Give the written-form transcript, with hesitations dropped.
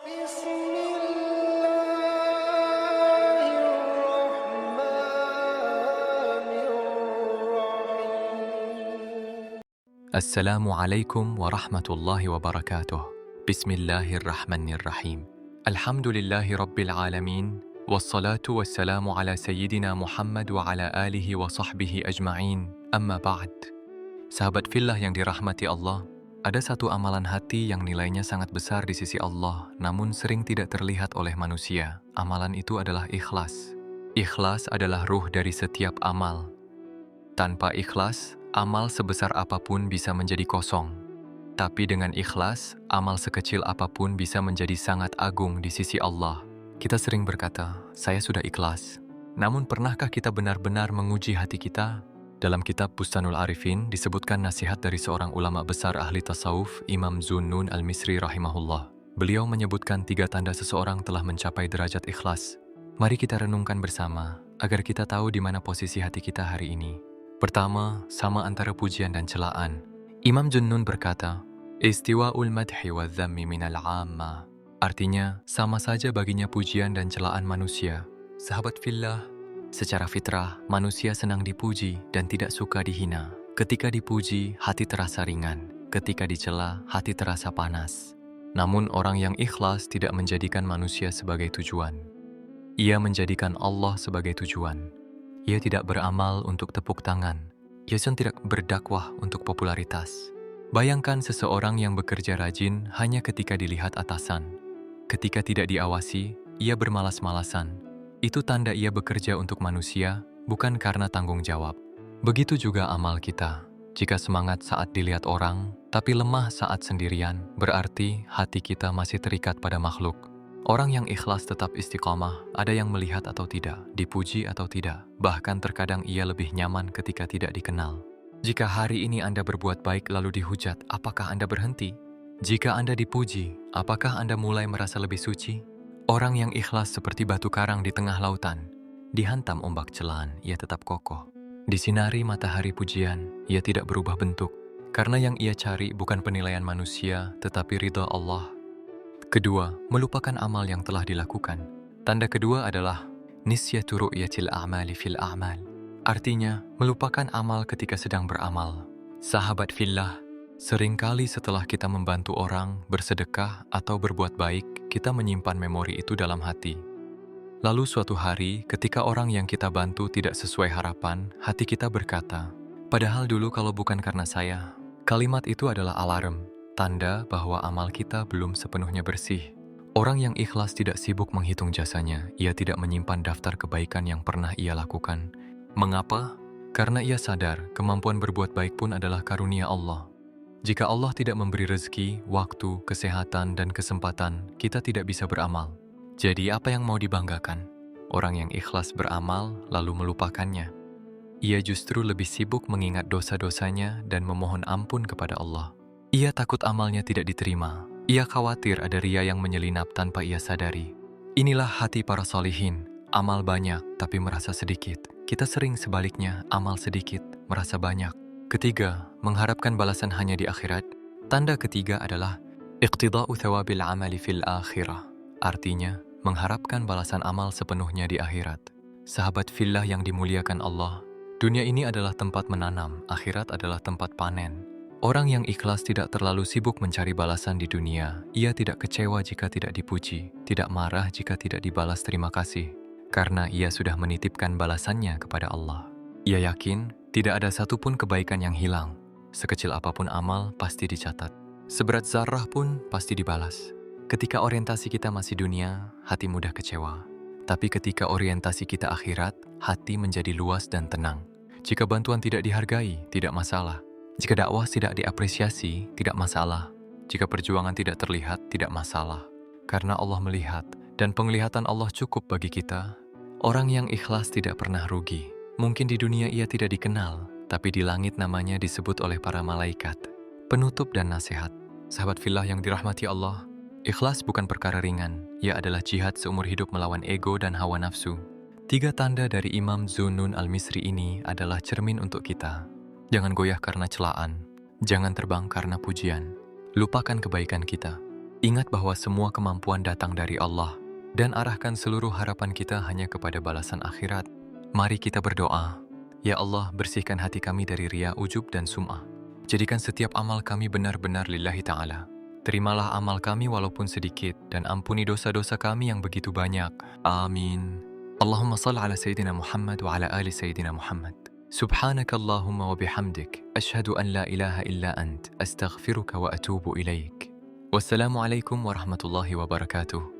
Assalamualaikum warahmatullahi wabarakatuh. Bismillahirrahmanirrahim. Alhamdulillahi rabbil alamin. Wassalatu wassalamu ala sayyidina Muhammad wa ala alihi wa sahbihi ajma'in. Amma ba'd. Sahabat fillah yang dirahmati Allah, ada satu amalan hati yang nilainya sangat besar di sisi Allah, namun sering tidak terlihat oleh manusia. Amalan itu adalah ikhlas. Ikhlas adalah ruh dari setiap amal. Tanpa ikhlas, amal sebesar apapun bisa menjadi kosong. Tapi dengan ikhlas, amal sekecil apapun bisa menjadi sangat agung di sisi Allah. Kita sering berkata, saya sudah ikhlas. Namun pernahkah kita benar-benar menguji hati kita? Dalam kitab Bustanul Arifin disebutkan nasihat dari seorang ulama besar ahli tasawuf, Imam Zunnun al-Misri rahimahullah. Beliau menyebutkan 3 tanda seseorang telah mencapai derajat ikhlas. Mari kita renungkan bersama, agar kita tahu di mana posisi hati kita hari ini. Pertama, sama antara pujian dan celaan. Imam Zunnun berkata, Istiwa'ul madhi wa dhammi minal amma. Artinya, sama saja baginya pujian dan celaan manusia. Sahabat fillah, secara fitrah, manusia senang dipuji dan tidak suka dihina. Ketika dipuji, hati terasa ringan. Ketika dicela, hati terasa panas. Namun orang yang ikhlas tidak menjadikan manusia sebagai tujuan. Ia menjadikan Allah sebagai tujuan. Ia tidak beramal untuk tepuk tangan. Ia tidak berdakwah untuk popularitas. Bayangkan seseorang yang bekerja rajin hanya ketika dilihat atasan. Ketika tidak diawasi, ia bermalas-malasan. Itu tanda ia bekerja untuk manusia, bukan karena tanggung jawab. Begitu juga amal kita. Jika semangat saat dilihat orang, tapi lemah saat sendirian, berarti hati kita masih terikat pada makhluk. Orang yang ikhlas tetap istiqamah, ada yang melihat atau tidak, dipuji atau tidak. Bahkan terkadang ia lebih nyaman ketika tidak dikenal. Jika hari ini Anda berbuat baik lalu dihujat, apakah Anda berhenti? Jika Anda dipuji, apakah Anda mulai merasa lebih suci? Orang yang ikhlas seperti batu karang di tengah lautan. Dihantam ombak celaan, ia tetap kokoh. Disinari matahari pujian, ia tidak berubah bentuk. Karena yang ia cari bukan penilaian manusia, tetapi ridha Allah. Kedua, melupakan amal yang telah dilakukan. Tanda kedua adalah nisyatu ru'yatil a'mali fil a'mal. Artinya, melupakan amal ketika sedang beramal. Sahabat fillah, seringkali setelah kita membantu orang, bersedekah, atau berbuat baik, kita menyimpan memori itu dalam hati. Lalu suatu hari, ketika orang yang kita bantu tidak sesuai harapan, hati kita berkata, padahal dulu kalau bukan karena saya. Kalimat itu adalah alarm. Tanda bahwa amal kita belum sepenuhnya bersih. Orang yang ikhlas tidak sibuk menghitung jasanya. Ia tidak menyimpan daftar kebaikan yang pernah ia lakukan. Mengapa? Karena ia sadar kemampuan berbuat baik pun adalah karunia Allah. Jika Allah tidak memberi rezeki, waktu, kesehatan, dan kesempatan, kita tidak bisa beramal. Jadi apa yang mau dibanggakan? Orang yang ikhlas beramal lalu melupakannya. Ia justru lebih sibuk mengingat dosa-dosanya dan memohon ampun kepada Allah. Ia takut amalnya tidak diterima. Ia khawatir ada ria yang menyelinap tanpa ia sadari. Inilah hati para solihin. Amal banyak, tapi merasa sedikit. Kita sering sebaliknya, amal sedikit, merasa banyak. Ketiga, mengharapkan balasan hanya di akhirat. Tanda ketiga adalah iqtida'u thawabil amali fil akhirah. Artinya, mengharapkan balasan amal sepenuhnya di akhirat. Sahabat fillah yang dimuliakan Allah, dunia ini adalah tempat menanam, akhirat adalah tempat panen. Orang yang ikhlas tidak terlalu sibuk mencari balasan di dunia. Ia tidak kecewa jika tidak dipuji, tidak marah jika tidak dibalas terima kasih, karena ia sudah menitipkan balasannya kepada Allah. Ia yakin tidak ada satupun kebaikan yang hilang. Sekecil apapun amal pasti dicatat. Seberat zarrah pun pasti dibalas. Ketika orientasi kita masih dunia, hati mudah kecewa. Tapi ketika orientasi kita akhirat, hati menjadi luas dan tenang. Jika bantuan tidak dihargai, tidak masalah. Jika dakwah tidak diapresiasi, tidak masalah. Jika perjuangan tidak terlihat, tidak masalah. Karena Allah melihat, dan penglihatan Allah cukup bagi kita. Orang yang ikhlas tidak pernah rugi. Mungkin di dunia ia tidak dikenal, tapi di langit namanya disebut oleh para malaikat. Penutup dan nasihat. Sahabat fillah yang dirahmati Allah, ikhlas bukan perkara ringan. Ia adalah jihad seumur hidup melawan ego dan hawa nafsu. 3 tanda dari Imam Zunnun al-Misri ini adalah cermin untuk kita. Jangan goyah karena celaan. Jangan terbang karena pujian. Lupakan kebaikan kita. Ingat bahwa semua kemampuan datang dari Allah dan arahkan seluruh harapan kita hanya kepada balasan akhirat. Mari kita berdoa. Ya Allah, bersihkan hati kami dari riya, ujub, dan sum'ah. Jadikan setiap amal kami benar-benar lillahi ta'ala. Terimalah amal kami walaupun sedikit dan ampuni dosa-dosa kami yang begitu banyak. Amin. Allahumma salli ala Sayyidina Muhammad wa ala ali Sayyidina Muhammad. Subhanaka Allahumma wa bihamdik. Ashhadu an la ilaha illa ant. Astaghfiruka wa atubu ilaik. Wassalamualaikum warahmatullahi wabarakatuh.